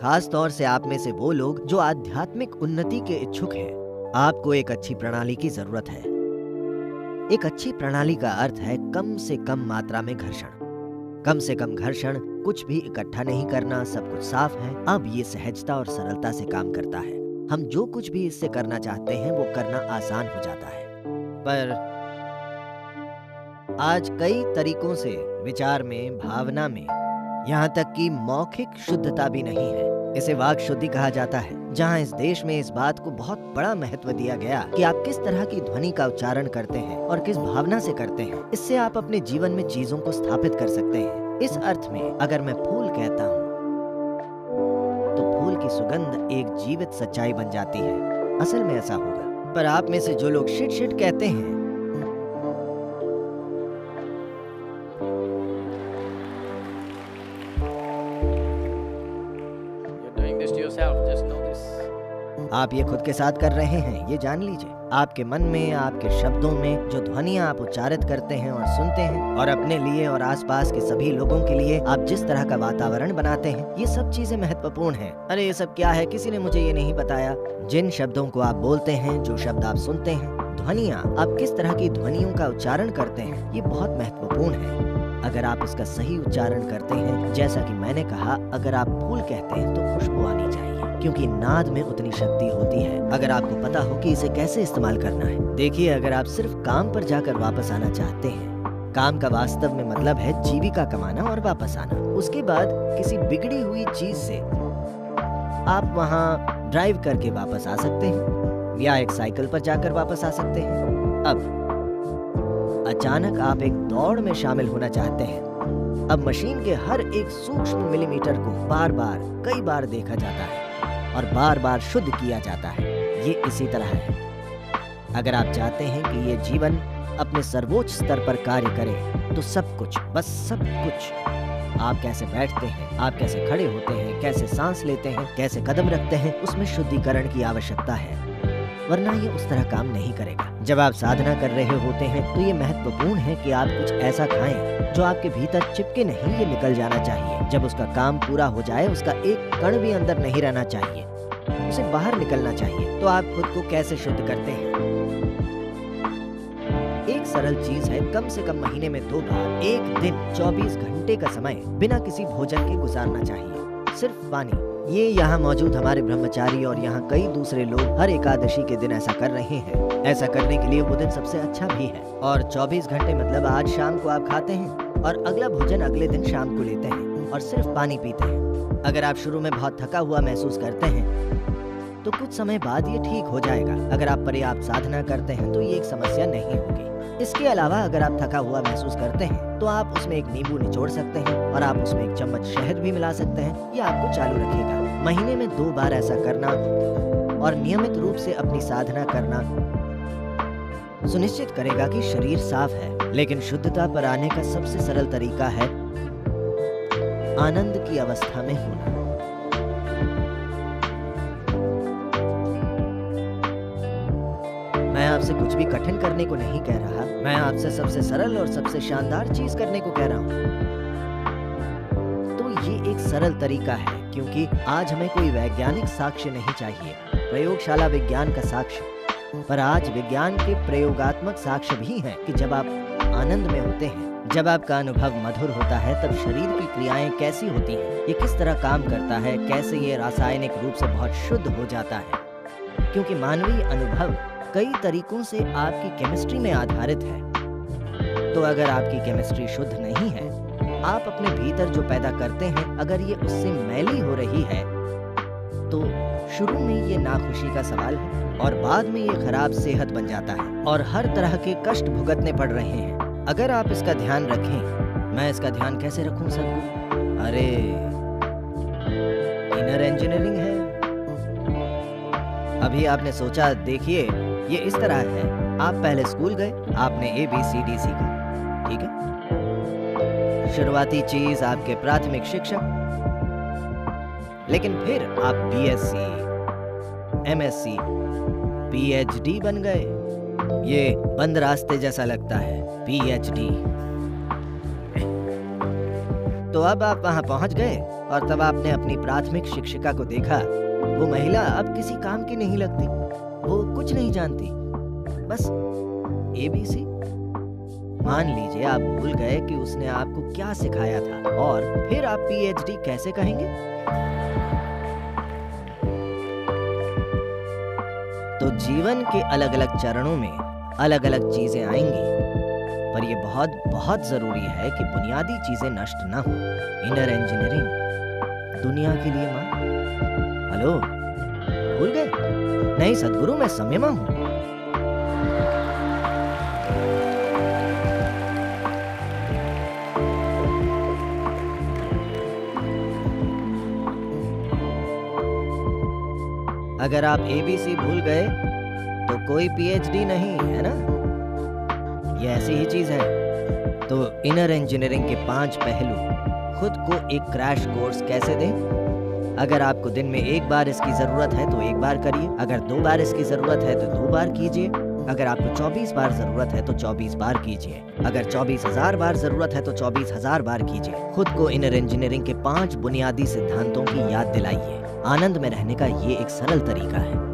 खास तौर से आप में से वो लोग जो आध्यात्मिक उन्नति के इच्छुक हैं, आपको एक अच्छी प्रणाली की जरूरत है। एक अच्छी प्रणाली का अर्थ है कम से कम मात्रा में घर्षण। कम से कम घर्षण, कुछ भी इकट्ठा नहीं करना, सब कुछ साफ है। अब ये सहजता और सरलता से काम करता है। हम जो कुछ भी इससे करना चाहते हैं वो करना आसान हो जाता है। पर आज कई तरीकों से विचार में, भावना में, यहाँ तक कि मौखिक शुद्धता भी नहीं है। इसे वाक शुद्धि कहा जाता है, जहाँ इस देश में इस बात को बहुत बड़ा महत्व दिया गया कि आप किस तरह की ध्वनि का उच्चारण करते हैं और किस भावना से करते हैं। इससे आप अपने जीवन में चीजों को स्थापित कर सकते हैं। इस अर्थ में अगर मैं फूल कहता हूँ तो फूल की सुगंध एक जीवित सच्चाई बन जाती है। असल में ऐसा होगा। पर आप में से जो लोग शिट शिट कहते हैं, आप ये खुद के साथ कर रहे हैं, ये जान लीजिए। आपके मन में, आपके शब्दों में जो ध्वनियां आप उच्चारित करते हैं और सुनते हैं, और अपने लिए और आसपास के सभी लोगों के लिए आप जिस तरह का वातावरण बनाते हैं, ये सब चीजें महत्वपूर्ण हैं। अरे ये सब क्या है, किसी ने मुझे ये नहीं बताया। जिन शब्दों को आप बोलते हैं, जो शब्द आप सुनते हैं, ध्वनियां, आप किस तरह की ध्वनियों का उच्चारण करते हैं, ये बहुत महत्वपूर्ण है। अगर आप इसका सही उच्चारण करते हैं, जैसा कि मैंने कहा, अगर आप फूल कहते हैं तो खुशबू आनी चाहिए, क्योंकि नाद में उतनी शक्ति होती है। अगर आपको पता हो कि इसे कैसे इस्तेमाल करना है। देखिए, अगर आप सिर्फ काम पर जाकर वापस आना चाहते हैं, काम का वास्तव में मतलब है जीविका कमाना और वापस आना। उसके बाद किसी बिगड़ी हुई चीज से आप वहाँ ड्राइव करके वापस आ सकते हैं, या एक साइकिल पर जाकर वापस आ सकते हैं। अब अचानक आप एक दौड़ में शामिल होना चाहते हैं। अब मशीन के हर एक सूक्ष्म मिलीमीटर को बार बार, कई बार देखा जाता है और बार बार शुद्ध किया जाता है। ये इसी तरह है। अगर आप चाहते हैं कि ये जीवन अपने सर्वोच्च स्तर पर कार्य करे, तो सब कुछ, बस सब कुछ, आप कैसे बैठते हैं, आप कैसे खड़े होते हैं, कैसे सांस लेते हैं, कैसे कदम रखते हैं, उसमें शुद्धिकरण की आवश्यकता है, वरना ये उस तरह काम नहीं करेगा। जब आप साधना कर रहे होते हैं तो ये महत्वपूर्ण है कि आप कुछ ऐसा खाएं जो आपके भीतर चिपके नहीं, ये निकल जाना चाहिए। जब उसका काम पूरा हो जाए, उसका एक कण भी अंदर नहीं रहना चाहिए, उसे बाहर निकलना चाहिए। तो आप खुद को कैसे शुद्ध करते हैं? एक सरल चीज है, कम से कम महीने में 2 बार, एक दिन 24 घंटे का समय बिना किसी भोजन के गुजारना चाहिए। सिर्फ पानी। ये यहाँ मौजूद हमारे ब्रह्मचारी और यहाँ कई दूसरे लोग हर एकादशी के दिन ऐसा कर रहे हैं। ऐसा करने के लिए वो दिन सबसे अच्छा भी है। और 24 घंटे मतलब आज शाम को आप खाते हैं और अगला भोजन अगले दिन शाम को लेते हैं और सिर्फ पानी पीते हैं। अगर आप शुरू में बहुत थका हुआ महसूस करते हैं तो कुछ समय बाद ये ठीक हो जाएगा। अगर आप पर्याप्त साधना करते हैं तो ये एक समस्या नहीं होगी। इसके अलावा अगर आप थका हुआ महसूस करते हैं तो आप उसमें एक नींबू निचोड़ सकते हैं और आप उसमें एक चम्मच शहद भी मिला सकते हैं। ये आपको चालू रखेगा। महीने में 2 बार ऐसा करना और नियमित रूप से अपनी साधना करना सुनिश्चित करेगा कि शरीर साफ है। लेकिन शुद्धता पर आने का सबसे सरल तरीका है आनंद की अवस्था में होना। मैं आपसे कुछ भी कठिन करने को नहीं कह रहा, मैं आपसे सबसे सरल और सबसे शानदार चीज करने को कह रहा हूँ। तो ये एक सरल तरीका है, क्योंकि आज हमें कोई वैज्ञानिक साक्ष्य नहीं चाहिए, प्रयोगशाला विज्ञान का साक्ष्य। पर आज विज्ञान के प्रयोगात्मक साक्ष्य भी हैं कि जब आप आनंद में होते हैं, जब आपका अनुभव मधुर होता है, तब शरीर की क्रियाएं कैसी होती हैं, ये किस तरह काम करता है, कैसे ये रासायनिक रूप से बहुत शुद्ध हो जाता है। क्योंकि मानवीय अनुभव कई तरीकों से आपकी केमिस्ट्री में आधारित है। तो अगर आपकी केमिस्ट्री शुद्ध नहीं है, आप अपने भीतर जो पैदा करते हैं, अगर ये उससे मैली हो रही है, तो शुरू में ये नाखुशी का सवाल है और बाद में ये खराब सेहत बन जाता है और हर तरह के कष्ट भुगतने पड़ रहे हैं। अगर आप इसका ध्यान रखें, मैं इसका ध्यान कैसे रखूं सदगुरु? अरे इनर इंजीनियरिंग है। अभी आपने सोचा, देखिए ये इस तरह है, आप पहले स्कूल गए, आपने ABCD सीखा, ठीक है, शुरुआती चीज आपके प्राथमिक शिक्षक, लेकिन फिर आप BSc, MSc, PhD बन गए। ये बंद रास्ते जैसा लगता है, PhD। तो अब आप वहां पहुंच गए और तब आपने अपनी प्राथमिक शिक्षिका को देखा। वो महिला अब किसी काम की नहीं लगती, वो कुछ नहीं जानती, बस ABC। मान लीजिए आप भूल गए कि उसने आपको क्या सिखाया था, और फिर आप PhD कैसे कहेंगे? तो जीवन के अलग अलग चरणों में अलग अलग चीजें आएंगी, पर यह बहुत बहुत जरूरी है कि बुनियादी चीजें नष्ट ना हो। इनर इंजीनियरिंग दुनिया के लिए मां। हेलो, भूल गए? नहीं सदगुरु, मैं संयमा हूं। अगर आप ABC भूल गए तो कोई PhD नहीं, है ना? ये ऐसी ही चीज है। तो इनर इंजीनियरिंग के 5 पहलू खुद को एक क्रैश कोर्स कैसे दें? अगर आपको दिन में 1 बार इसकी जरूरत है तो 1 बार करिए, अगर 2 बार इसकी जरूरत है तो 2 बार कीजिए, अगर आपको 24 बार जरूरत है तो 24 बार कीजिए, अगर 24,000 बार जरूरत है तो 24,000 बार कीजिए। खुद को इनर इंजीनियरिंग के 5 बुनियादी सिद्धांतों की याद दिलाइए। आनंद में रहने का ये एक सरल तरीका है।